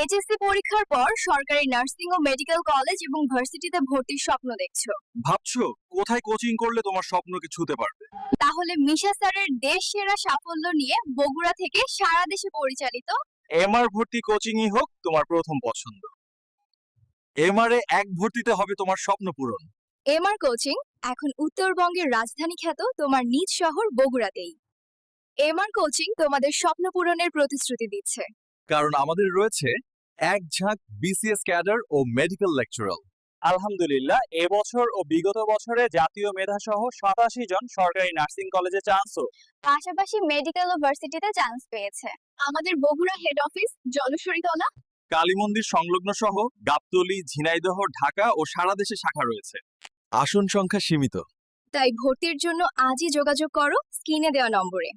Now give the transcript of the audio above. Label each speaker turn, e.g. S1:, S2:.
S1: HSC পরীক্ষার পর সরকারি নার্সিং ও মেডিকেল কলেজ এবং ভার্সিটিতে ভর্তির স্বপ্ন দেখছো,
S2: ভাবছো কোথায় কোচিং করলে তোমার স্বপ্নকে ছুঁতে পারবে?
S1: তাহলে মিশা স্যারের দেশ সেরা সাফল্য নিয়ে বগুড়া থেকে সারা দেশে পরিচালিত
S2: এমআর ভর্তি কোচিংই হোক তোমার প্রথম পছন্দ। এমআরএ এক ভর্তিতে হবে তোমার স্বপ্ন পূরণ।
S1: এমআর কোচিং এখন উত্তরবঙ্গের রাজধানী খ্যাত তোমার নিজ শহর বগুড়াতেই। এমআর কোচিং তোমাদের স্বপ্ন পূরণের প্রতিশ্রুতি দিচ্ছে।
S2: কারণ আমাদের রয়েছে এক ঝাঁক বিসিএস ক্যাডার ও মেডিকেল লেকচারার।
S3: আলহামদুলিল্লাহ, এবছর ও বিগত বছরে জাতীয় মেধা সহ 87 জন সরকারি নার্সিং কলেজে চান্সও।
S1: পাশাপাশি মেডিকেল ও ভার্সিটিতে চান্স পেয়েছে। আমাদের বগুড়া হেড অফিস জলসরিতলা,
S2: কালী মন্দির সংলগ্ন সহ গাবতলী, ঝিনাইদহ, ঢাকা ও সারা দেশে শাখা রয়েছে। আসন সংখ্যা সীমিত।
S1: তাই ভর্তির জন্য আজই যোগাযোগ করো স্ক্রিনে দেওয়া নম্বরে।